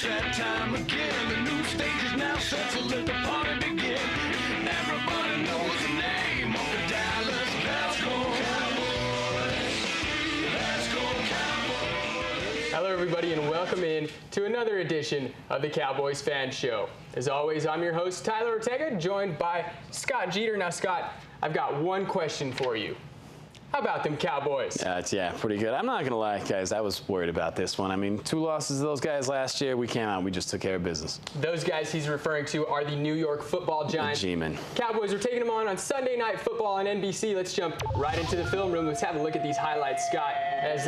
It's that time again. The new stage is now set, so let the party begin. Everybody knows the name of the Dallas. Let's go Cowboys. Let's go Cowboys. Hello everybody and welcome in to another edition of the Cowboys Fan Show. As always, I'm your host Tyler Ortega, joined by Scott Jeter. Now Scott, I've got one question for you. How about them Cowboys? Yeah, pretty good. I'm not going to lie, guys. I was worried about this one. I mean, 2 losses to those guys last year. We came out. We just took care of business. Those guys he's referring to are the New York Football Giants. G-men. Cowboys are taking them on Sunday Night Football on NBC. Let's jump right into the film room. Let's have a look at these highlights, Scott. As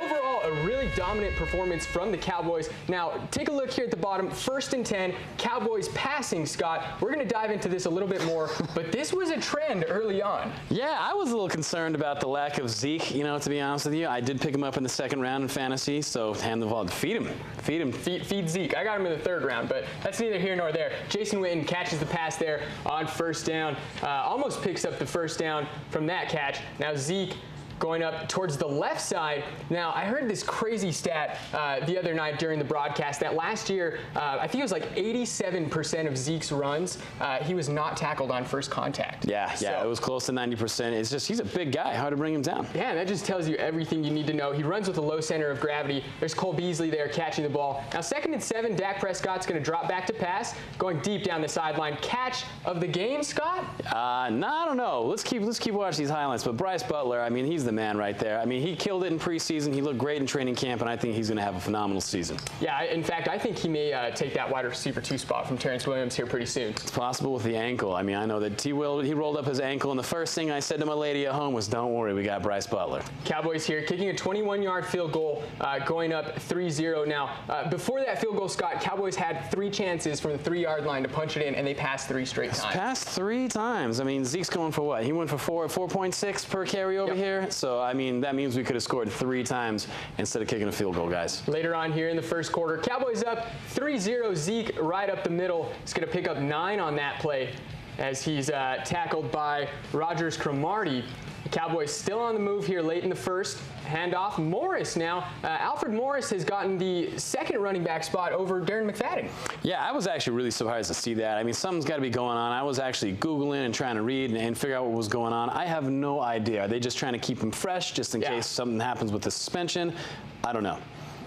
overall, a really dominant performance from the Cowboys. Now, take a look here at the bottom. 1st and 10, Cowboys passing, Scott. We're going to dive into this a little bit more, but this was a trend early on. Yeah, I was a little concerned about the lack of Zeke, to be honest with you. I did pick him up in the 2nd round in fantasy, so hand the ball. Feed him. Feed Zeke. I got him in the 3rd round, but that's neither here nor there. Jason Witten catches the pass there on 1st down. Almost picks up the 1st down from that catch. Now Zeke going up towards the left side. Now, I heard this crazy stat the other night during the broadcast that last year, I think it was like 87% of Zeke's runs, he was not tackled on first contact. Yeah, it was close to 90%. It's just, he's a big guy. Hard to bring him down. Yeah, that just tells you everything you need to know. He runs with a low center of gravity. There's Cole Beasley there catching the ball. Now, 2nd and 7, Dak Prescott's going to drop back to pass, going deep down the sideline. Catch of the game, Scott? No, I don't know. Let's keep watching these highlights. But Bryce Butler, I mean, he's the man right there. I mean, he killed it in preseason. He looked great in training camp, and I think he's going to have a phenomenal season. Yeah, in fact, I think he may take that wide receiver 2 spot from Terrence Williams here pretty soon. It's possible with the ankle. I mean, I know that he rolled up his ankle, and the first thing I said to my lady at home was, don't worry, we got Bryce Butler. Cowboys here kicking a 21-yard field goal, going up 3-0. Now, before that field goal, Scott, Cowboys had 3 chances from the 3-yard line to punch it in, and they passed 3 straight times. Passed 3 times. I mean, Zeke's going for what? He went for 4.6 per carry over here. So, I mean, that means we could have scored 3 times instead of kicking a field goal, guys. Later on here in the 1st quarter, Cowboys up 3-0. Zeke right up the middle. He's going to pick up 9 on that play as he's tackled by Rogers Cromartie. The Cowboys still on the move here late in the 1st. Handoff. Morris now. Alfred Morris has gotten the 2nd running back spot over Darren McFadden. Yeah, I was actually really surprised to see that. I mean, something's got to be going on. I was actually Googling and trying to read and figure out what was going on. I have no idea. Are they just trying to keep him fresh just in case something happens with the suspension? I don't know.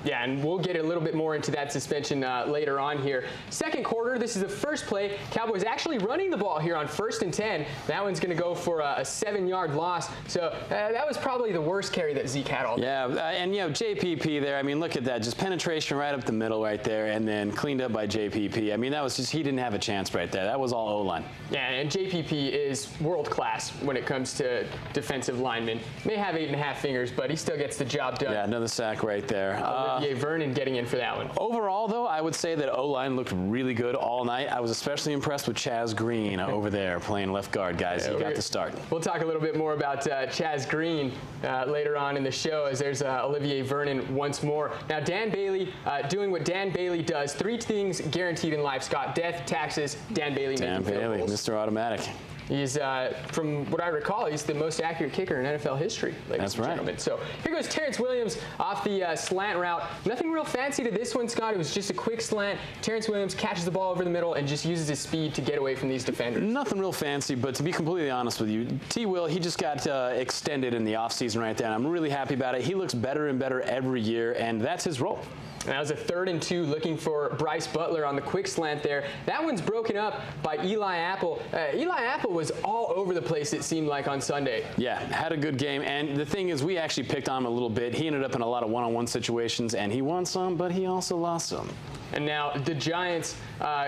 Yeah, and we'll get a little bit more into that suspension later on here. 2nd quarter, this is the 1st play. Cowboys actually running the ball here on 1st and 10. That one's going to go for a 7-yard loss. So that was probably the worst carry that Zeke had all day. Yeah, and JPP there, I mean, look at that. Just penetration right up the middle right there, and then cleaned up by JPP. I mean, that was just, he didn't have a chance right there. That was all O-line. Yeah, and JPP is world class when it comes to defensive linemen. May have 8.5 fingers, but he still gets the job done. Yeah, another sack right there. Olivier Vernon getting in for that one. Overall, though, I would say that O-line looked really good all night. I was especially impressed with Chaz Green over there playing left guard, guys. He got the start. We'll talk a little bit more about Chaz Green later on in the show as there's Olivier Vernon once more. Now, Dan Bailey doing what Dan Bailey does. 3 things guaranteed in life, Scott. Death, taxes, Dan Bailey making field goals. Mr. Automatic. He's, from what I recall, he's the most accurate kicker in NFL history, ladies and gentlemen. So here goes Terrence Williams off the slant route. Nothing real fancy to this one, Scott. It was just a quick slant. Terrence Williams catches the ball over the middle and just uses his speed to get away from these defenders. Nothing real fancy, but to be completely honest with you, T-Will, he just got extended in the offseason right there, and I'm really happy about it. He looks better and better every year, and that's his role. And that was a 3rd and 2 looking for Bryce Butler on the quick slant there. That one's broken up by Eli Apple. Eli Apple was all over the place, it seemed like, on Sunday. Yeah, had a good game. And the thing is, we actually picked on him a little bit. He ended up in a lot of one-on-one situations, and he won some, but he also lost some. And now the Giants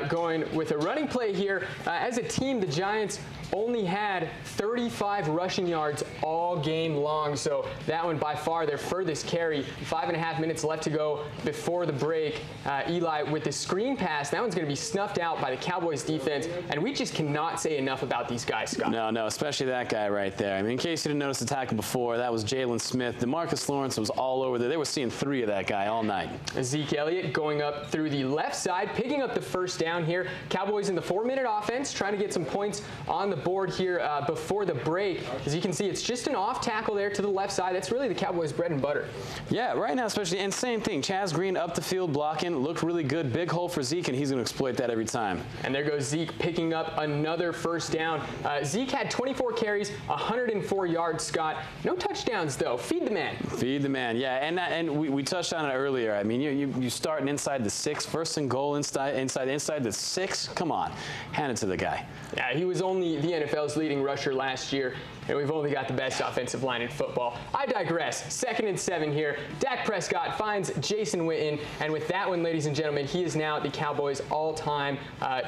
going with a running play here. As a team, the Giants only had 35 rushing yards all game long. So that one by far their furthest carry. 5.5 minutes left to go before the break. Eli with the screen pass. That one's going to be snuffed out by the Cowboys defense. And we just cannot say enough about these guys, Scott. No, especially that guy right there. I mean, in case you didn't notice the tackle before, that was Jalen Smith. DeMarcus Lawrence was all over there. They were seeing 3 of that guy all night. Zeke Elliott going up through the left side, picking up the first down here. Cowboys in the 4-minute offense, trying to get some points on the board here before the break. As you can see, it's just an off tackle there to the left side. That's really the Cowboys' bread and butter. Yeah, right now especially, and same thing. Chaz Green up the field blocking, looked really good. Big hole for Zeke, and he's going to exploit that every time. And there goes Zeke picking up another first down. Zeke had 24 carries, 104 yards, Scott. No touchdowns, though. Feed the man. Feed the man, yeah. And we touched on it earlier. I mean, you starting inside the 6, first and goal inside the 6. Come on, hand it to the guy. Yeah, he was only the NFL's leading rusher last year, and we've only got the best offensive line in football. I digress. 2nd and 7 here. Dak Prescott finds Jason Witten, and with that one, ladies and gentlemen, he is now the Cowboys' all-time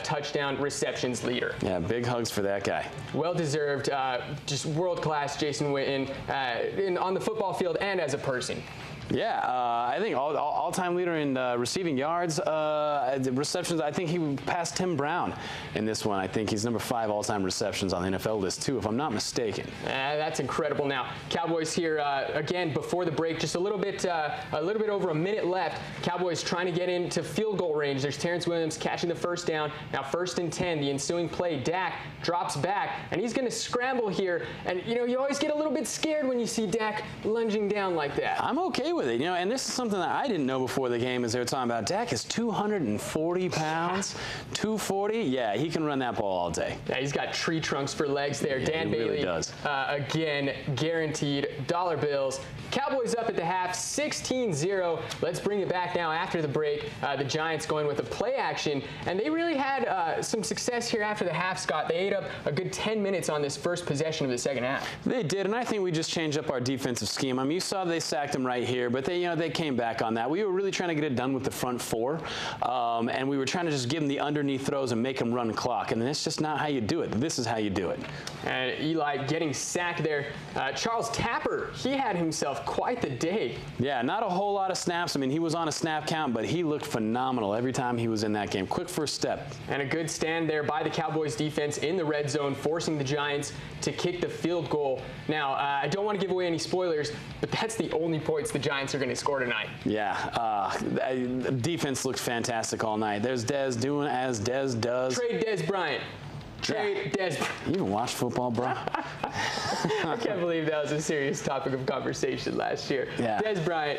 touchdown receptions leader. Yeah, big hugs for that guy. Well-deserved, just world-class Jason Witten on the football field and as a person. Yeah, I think all-time leader in receiving yards, receptions. I think he passed Tim Brown in this one. I think he's number 5 all-time receptions on the NFL list too, if I'm not mistaken. That's incredible. Now, Cowboys here again before the break, just a little bit over a minute left. Cowboys trying to get into field goal range. There's Terrence Williams catching the first down. Now 1st and 10. The ensuing play, Dak drops back, and he's going to scramble here. And you always get a little bit scared when you see Dak lunging down like that. I'm okay with it, and this is something that I didn't know before the game as they were talking about. Dak is 240 pounds, 240. Yeah, he can run that ball all day. Yeah, he's got tree trunks for legs there. Yeah, Dan he Bailey, really does. Again, guaranteed dollar bills. Cowboys up at the half, 16-0. Let's bring it back now after the break. The Giants going with a play action, and they really had some success here after the half, Scott. They ate up a good 10 minutes on this first possession of the second half. They did, and I think we just changed up our defensive scheme. I mean, you saw they sacked him right here, but they came back on that. We were really trying to get it done with the front 4, and we were trying to just give them the underneath throws and make them run clock, and that's just not how you do it. This is how you do it. And Eli getting sacked there. Charles Tapper, he had himself quite the day. Yeah, not a whole lot of snaps. I mean, he was on a snap count, but he looked phenomenal every time he was in that game. Quick first step. And a good stand there by the Cowboys defense in the red zone, forcing the Giants to kick the field goal. Now, I don't want to give away any spoilers, but that's the only points the Giants are going to score tonight. Yeah, defense looked fantastic all night. There's Dez doing as Dez does. Trade Dez Bryant. Trade Dez. You even watch football, bro? I can't believe that was a serious topic of conversation last year. Yeah. Dez Bryant,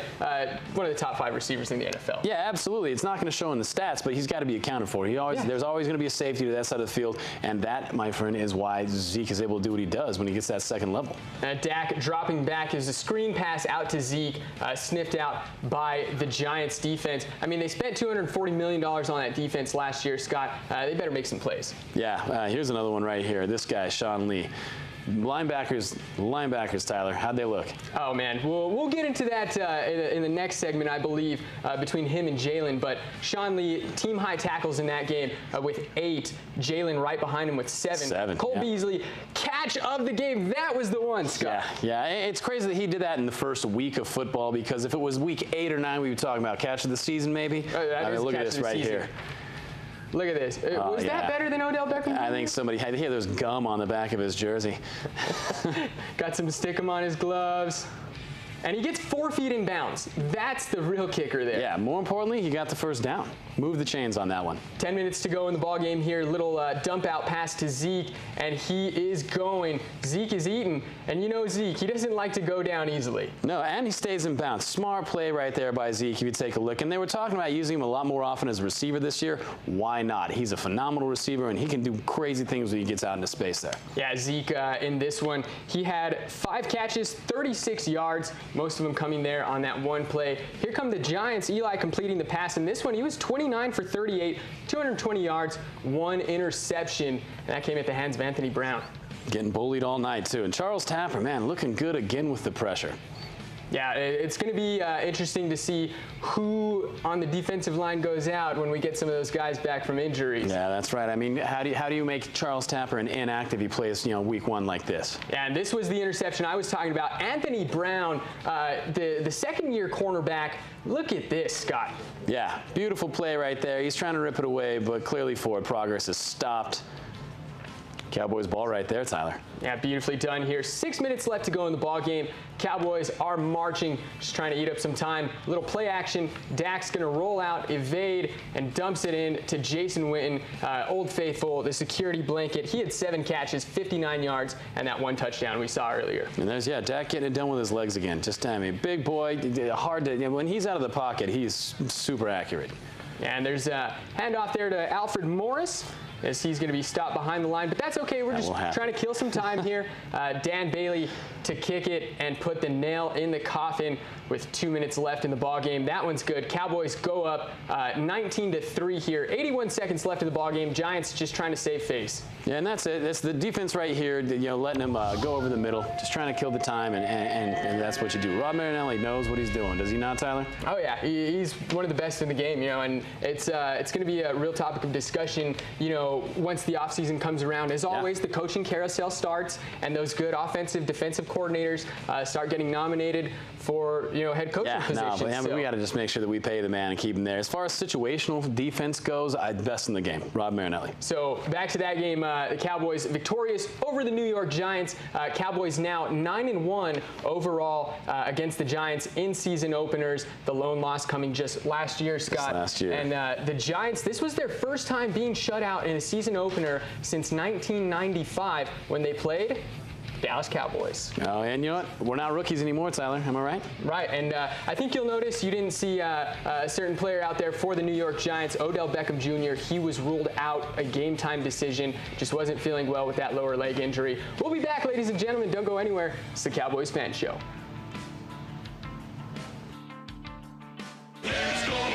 one of the top 5 receivers in the NFL. Yeah, absolutely. It's not going to show in the stats, but he's got to be accounted for. There's always going to be a safety to that side of the field, and that, my friend, is why Zeke is able to do what he does when he gets that second level. Dak dropping back is a screen pass out to Zeke, sniffed out by the Giants defense. I mean, they spent $240 million on that defense last year, Scott. They better make some plays. Yeah, here's another one right here. This guy, Sean Lee. Linebackers, Tyler, how'd they look? Oh, man. We'll get into that in the next segment, I believe, between him and Jalen. But Sean Lee, team high tackles in that game with 8. Jalen right behind him with 7. Cole Beasley, catch of the game. That was the one, Scott. Yeah. It's crazy that he did that in the first week of football, because if it was week 8 or 9, we'd be talking about catch of the season, maybe. I mean, look at this right here. Look at this. Was that better than Odell Beckham? I think somebody had there's gum on the back of his jersey. Got some stickum on his gloves. And he gets 4 feet in bounds. That's the real kicker there. Yeah, more importantly, he got the first down. Move the chains on that one. 10 minutes to go in the ball game here. Little dump out pass to Zeke, and he is going. Zeke is eating, and you know Zeke, he doesn't like to go down easily. No, and he stays in bounds. Smart play right there by Zeke, if you take a look. And they were talking about using him a lot more often as a receiver this year. Why not? He's a phenomenal receiver, and he can do crazy things when he gets out into space there. Yeah, Zeke in this one, he had 5 catches, 36 yards, most of them coming there on that one play. Here come the Giants. Eli completing the pass. In this one, he was 29 for 38, 220 yards, 1 interception. And that came at the hands of Anthony Brown. Getting bullied all night, too. And Charles Tapper, man, looking good again with the pressure. Yeah, it's going to be interesting to see who on the defensive line goes out when we get some of those guys back from injuries. Yeah, that's right. I mean, how do you make Charles Tapper an inactive? He plays, week 1 like this. Yeah, and this was the interception I was talking about. Anthony Brown, the second-year cornerback. Look at this, Scott. Yeah, beautiful play right there. He's trying to rip it away, but clearly forward progress is stopped. Cowboys ball right there, Tyler. Yeah, beautifully done here. 6 minutes left to go in the ball game. Cowboys are marching, just trying to eat up some time. Little play action. Dak's going to roll out, evade, and dumps it in to Jason Witten, Old Faithful, the security blanket. He had 7 catches, 59 yards, and that 1 touchdown we saw earlier. And there's, Dak getting it done with his legs again. Just, I mean, big boy, hard to, when he's out of the pocket, he's super accurate. And there's a handoff there to Alfred Morris, as he's going to be stopped behind the line. But that's okay. We're just trying to kill some time here. Dan Bailey to kick it and put the nail in the coffin with 2 minutes left in the ball game. That one's good. Cowboys go up 19-3 here. 81 seconds left in the ball game. Giants just trying to save face. Yeah, and that's it. That's the defense right here, letting him go over the middle, just trying to kill the time, and that's what you do. Rob Marinelli knows what he's doing. Does he not, Tyler? Oh, yeah. He's one of the best in the game, and it's going to be a real topic of discussion, once the offseason comes around. As always, the coaching carousel starts, and those good offensive, defensive coordinators start getting nominated for, head coaching positions. But we got to just make sure that we pay the man and keep him there. As far as situational defense goes, best in the game, Rob Marinelli. So back to that game, the Cowboys victorious over the New York Giants. Cowboys now 9-1 overall against the Giants in season openers. The lone loss coming just last year, Scott. Last year. And the Giants, this was their first time being shut out in a season opener since 1995 when they played Dallas Cowboys. Oh, and you know what? We're not rookies anymore, Tyler. Am I right? Right, and I think you'll notice you didn't see a certain player out there for the New York Giants, Odell Beckham Jr. He was ruled out, a game-time decision. Just wasn't feeling well with that lower leg injury. We'll be back, ladies and gentlemen. Don't go anywhere. It's the Cowboys Fan Show. Let's go.